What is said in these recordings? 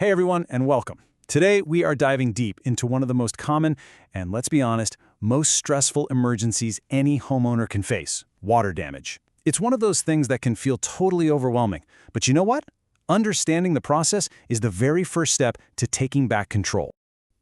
Hey everyone, and welcome. Today we are diving deep into one of the most common, and let's be honest, most stressful emergencies any homeowner can face: water damage. It's one of those things that can feel totally overwhelming, but you know what? Understanding the process is the very first step to taking back control.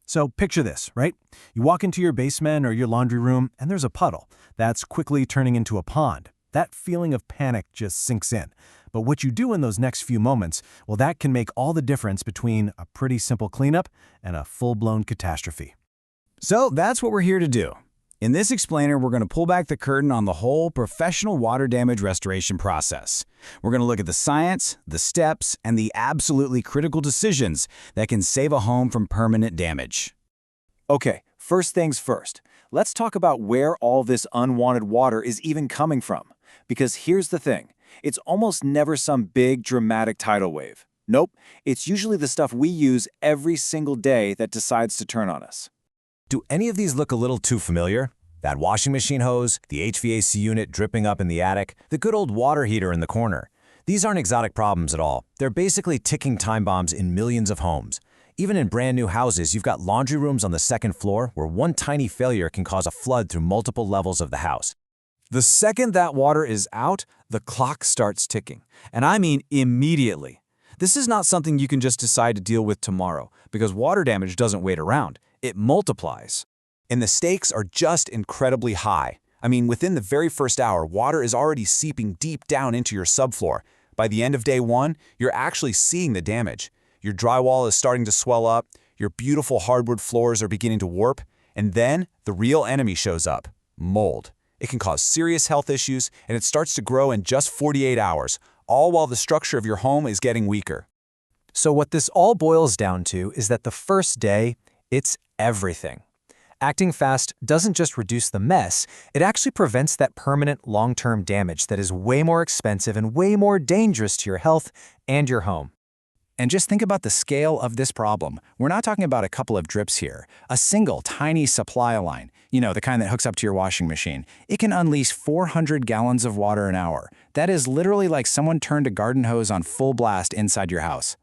So picture this, right? You walk into your basement or your laundry room, and there's a puddle that's quickly turning into a pond. That feeling of panic just sinks in. But what you do in those next few moments, well, that can make all the difference between a pretty simple cleanup and a full-blown catastrophe. So that's what we're here to do. In this explainer, we're going to pull back the curtain on the whole professional water damage restoration process. We're going to look at the science, the steps, and the absolutely critical decisions that can save a home from permanent damage. Okay, first things first. Let's talk about where all this unwanted water is even coming from. Because here's the thing. It's almost never some big, dramatic tidal wave. Nope, it's usually the stuff we use every single day that decides to turn on us. Do any of these look a little too familiar? That washing machine hose, the HVAC unit dripping up in the attic, the good old water heater in the corner. These aren't exotic problems at all. They're basically ticking time bombs in millions of homes. Even in brand new houses, you've got laundry rooms on the second floor where one tiny failure can cause a flood through multiple levels of the house. The second that water is out, the clock starts ticking. And I mean immediately. This is not something you can just decide to deal with tomorrow, because water damage doesn't wait around. It multiplies. And the stakes are just incredibly high. I mean, within the very first hour, water is already seeping deep down into your subfloor. By the end of day one, you're actually seeing the damage. Your drywall is starting to swell up, your beautiful hardwood floors are beginning to warp, and then the real enemy shows up: mold. It can cause serious health issues, and it starts to grow in just 48 hours, all while the structure of your home is getting weaker. So what this all boils down to is that the first day, it's everything. Acting fast doesn't just reduce the mess, it actually prevents that permanent long-term damage that is way more expensive and way more dangerous to your health and your home. And just think about the scale of this problem. We're not talking about a couple of drips here. A single tiny supply line, the kind that hooks up to your washing machine, it can unleash 400 gallons of water an hour. That is literally like someone turned a garden hose on full blast inside your house.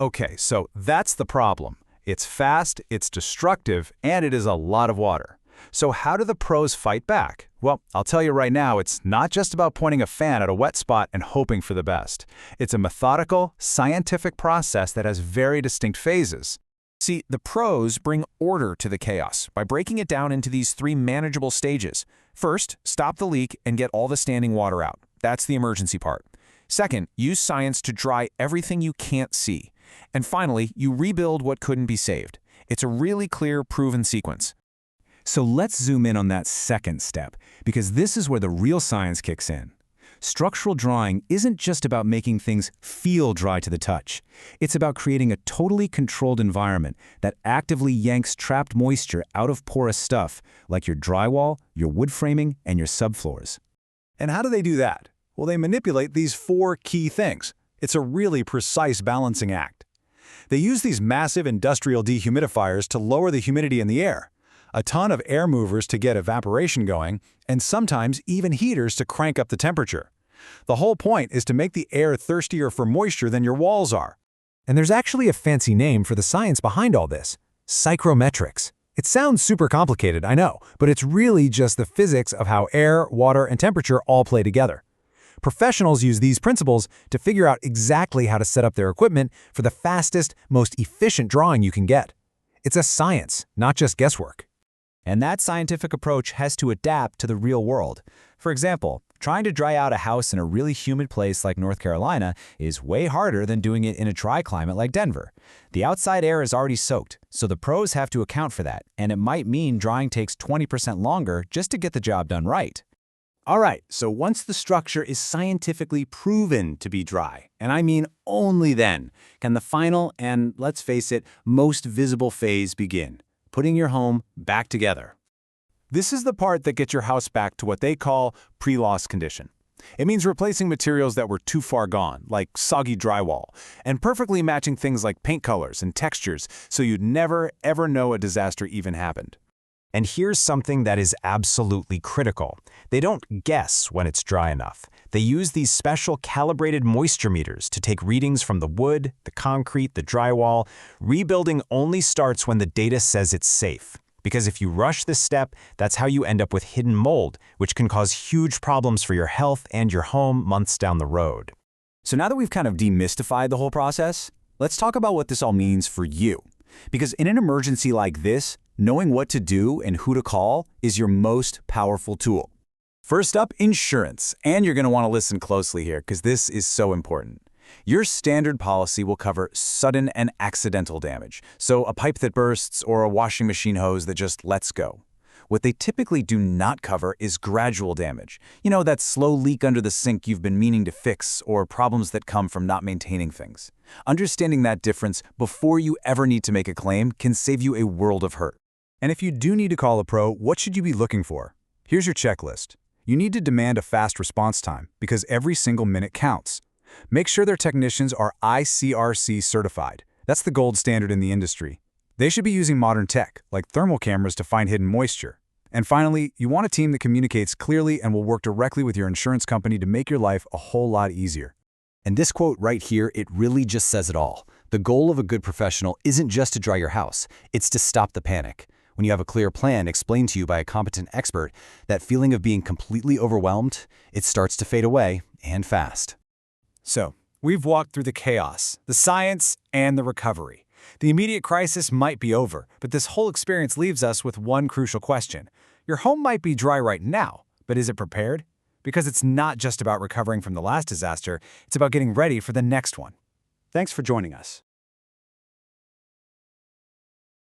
Okay, so that's the problem. It's fast, it's destructive, and it is a lot of water. So how do the pros fight back? Well, I'll tell you right now, it's not just about pointing a fan at a wet spot and hoping for the best. It's a methodical, scientific process that has very distinct phases. See, the pros bring order to the chaos by breaking it down into these three manageable stages. First, stop the leak and get all the standing water out. That's the emergency part. Second, use science to dry everything you can't see. And finally, you rebuild what couldn't be saved. It's a really clear, proven sequence. So let's zoom in on that second step, because this is where the real science kicks in. Structural drawing isn't just about making things feel dry to the touch. It's about creating a totally controlled environment that actively yanks trapped moisture out of porous stuff, like your drywall, your wood framing, and your subfloors. And how do they do that? Well, they manipulate these four key things. It's a really precise balancing act. They use these massive industrial dehumidifiers to lower the humidity in the air, a ton of air movers to get evaporation going, and sometimes even heaters to crank up the temperature. The whole point is to make the air thirstier for moisture than your walls are. And there's actually a fancy name for the science behind all this: psychrometrics. It sounds super complicated, I know, but it's really just the physics of how air, water, and temperature all play together. Professionals use these principles to figure out exactly how to set up their equipment for the fastest, most efficient drawing you can get. It's a science, not just guesswork. And that scientific approach has to adapt to the real world. For example, trying to dry out a house in a really humid place like North Carolina is way harder than doing it in a dry climate like Denver. The outside air is already soaked, so the pros have to account for that, and it might mean drying takes 20% longer just to get the job done right. All right, so once the structure is scientifically proven to be dry, and I mean only then, can the final and, let's face it, most visible phase begin: putting your home back together. This is the part that gets your house back to what they call pre-loss condition. It means replacing materials that were too far gone, like soggy drywall, and perfectly matching things like paint colors and textures so you'd never, ever know a disaster even happened. And here's something that is absolutely critical. They don't guess when it's dry enough. They use these special calibrated moisture meters to take readings from the wood, the concrete, the drywall. Rebuilding only starts when the data says it's safe. Because if you rush this step, that's how you end up with hidden mold, which can cause huge problems for your health and your home months down the road. So now that we've kind of demystified the whole process, let's talk about what this all means for you. Because in an emergency like this, knowing what to do and who to call is your most powerful tool. First up, insurance. And you're going to want to listen closely here because this is so important. Your standard policy will cover sudden and accidental damage, so a pipe that bursts or a washing machine hose that just lets go. What they typically do not cover is gradual damage. You know, that slow leak under the sink you've been meaning to fix or problems that come from not maintaining things. Understanding that difference before you ever need to make a claim can save you a world of hurt. And if you do need to call a pro, what should you be looking for? Here's your checklist. You need to demand a fast response time because every single minute counts. Make sure their technicians are ICRC certified. That's the gold standard in the industry. They should be using modern tech, like thermal cameras to find hidden moisture. And finally, you want a team that communicates clearly and will work directly with your insurance company to make your life a whole lot easier. And this quote right here, it really just says it all. The goal of a good professional isn't just to dry your house, it's to stop the panic. When you have a clear plan explained to you by a competent expert, that feeling of being completely overwhelmed, it starts to fade away, and fast. So, we've walked through the chaos, the science, and the recovery. The immediate crisis might be over, but this whole experience leaves us with one crucial question. Your home might be dry right now, but is it prepared? Because it's not just about recovering from the last disaster, it's about getting ready for the next one. Thanks for joining us.